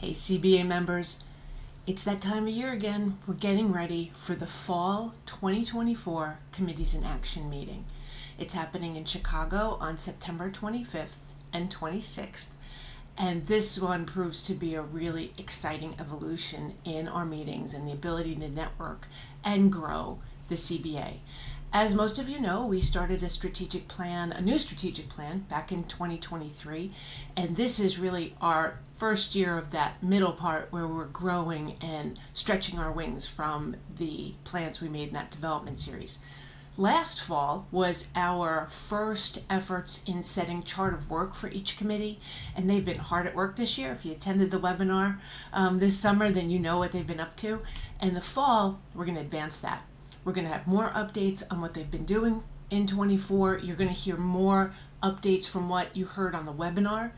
Hey CBA members, it's that time of year again. We're getting ready for the Fall 2024 Committees in Action meeting. It's happening in Chicago on September 25th and 26th, and this one proves to be a really exciting evolution in our meetings and the ability to network and grow the CBA. As most of you know, we started a new strategic plan back in 2023, and this is really our first year of that middle part where we're growing and stretching our wings from the plans we made in that development series. Last fall was our first efforts in setting chart of work for each committee, and they've been hard at work this year. If you attended the webinar this summer, then you know what they've been up to. And the fall, we're going to advance that. We're going to have more updates on what they've been doing in 24. You're going to hear more updates from what you heard on the webinar.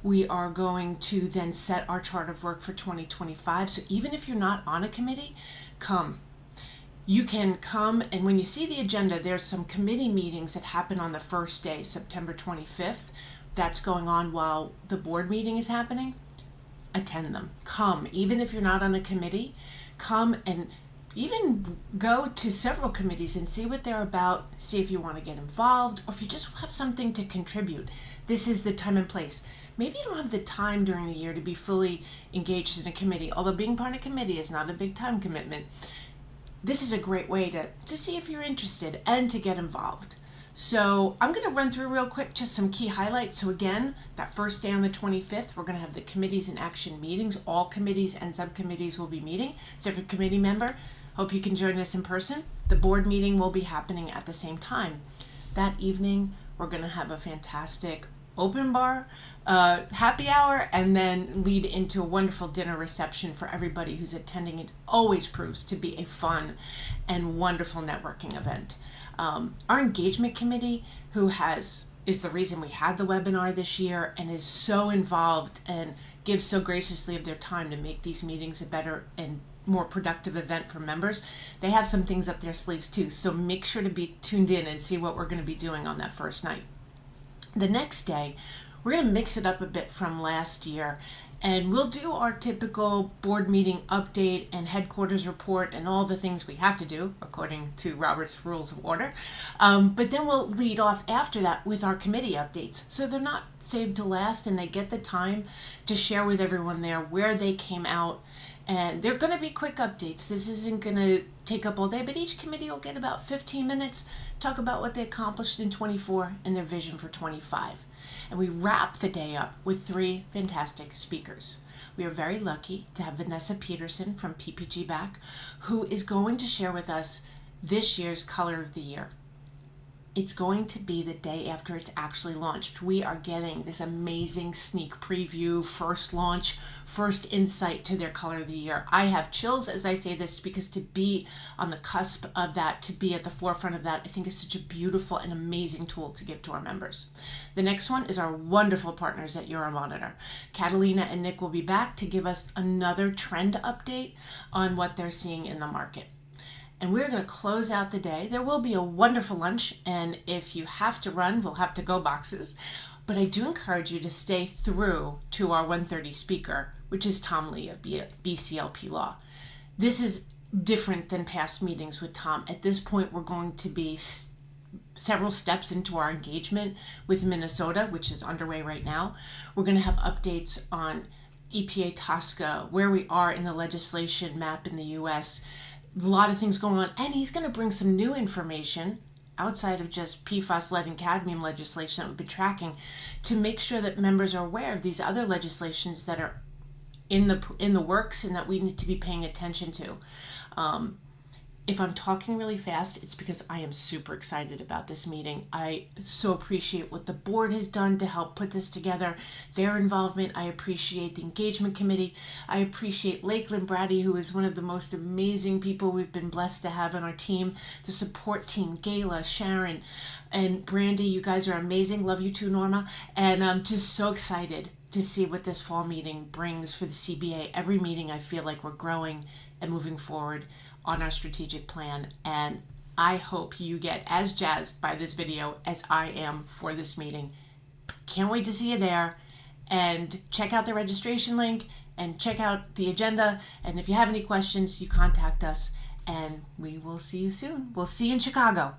We are going to then set our chart of work for 2025. So even if you're not on a committee, come. You can come, and when you see the agenda, there's some committee meetings that happen on the first day, September 25th. That's going on while the board meeting is happening. Attend them. Come. Even if you're not on a committee, come and even go to several committees and see what they're about, see if you want to get involved, or if you just have something to contribute. This is the time and place. Maybe you don't have the time during the year to be fully engaged in a committee, although being part of a committee is not a big time commitment. This is a great way to see if you're interested and to get involved. So I'm going to run through real quick just some key highlights. So again, that first day on the 25th, we're going to have the Committees in Action meetings. All committees and subcommittees will be meeting. So if you're a committee member, hope you can join us in person. The board meeting will be happening at the same time. That evening, we're going to have a fantastic open bar, happy hour, and then lead into a wonderful dinner reception for everybody who's attending. It always proves to be a fun and wonderful networking event. Our engagement committee, is the reason we had the webinar this year and is so involved and gives so graciously of their time to make these meetings a better and more productive event for members. They have some things up their sleeves too, so make sure to be tuned in and see what we're going to be doing on that first night. The next day, we're going to mix it up a bit from last year, and we'll do our typical board meeting update and headquarters report and all the things we have to do according to Robert's Rules of Order. But then we'll lead off after that with our committee updates. So they're not saved to last, and they get the time to share with everyone there where they came out. And they're going to be quick updates. This isn't going to take up all day, but each committee will get about 15 minutes, talk about what they accomplished in 24 and their vision for 25. And we wrap the day up with 3 fantastic speakers. We are very lucky to have Vanessa Peterson from PPG back, who is going to share with us this year's Color of the Year. It's going to be the day after it's actually launched. We are getting this amazing sneak preview, first launch, first insight to their Color of the Year. I have chills as I say this because to be on the cusp of that, to be at the forefront of that, I think is such a beautiful and amazing tool to give to our members. The next one is our wonderful partners at Euromonitor. Catalina and Nick will be back to give us another trend update on what they're seeing in the market. And we're going to close out the day. There will be a wonderful lunch, and if you have to run, we'll have to-go boxes. But I do encourage you to stay through to our 1:30 speaker, which is Tom Lee of BCLP Law. This is different than past meetings with Tom. At this point, we're going to be several steps into our engagement with Minnesota, which is underway right now. We're going to have updates on EPA TSCA, where we are in the legislation map in the U.S., a lot of things going on, and he's going to bring some new information outside of just PFAS, lead, and cadmium legislation that we've been tracking to make sure that members are aware of these other legislations that are in the works and that we need to be paying attention to. If I'm talking really fast, it's because I am super excited about this meeting. I so appreciate what the board has done to help put this together, their involvement. I appreciate the engagement committee. I appreciate Lakeland Brady, who is one of the most amazing people we've been blessed to have on our team, the support team, Gayla, Sharon, and Brandy. You guys are amazing. Love you too, Norma. And I'm just so excited to see what this fall meeting brings for the CBA. Every meeting, I feel like we're growing and moving forward on our strategic plan, and I hope you get as jazzed by this video as I am for this meeting. Can't wait to see you there, and check out the registration link and check out the agenda. And if you have any questions, you contact us, and we will see you soon. We'll see you in Chicago.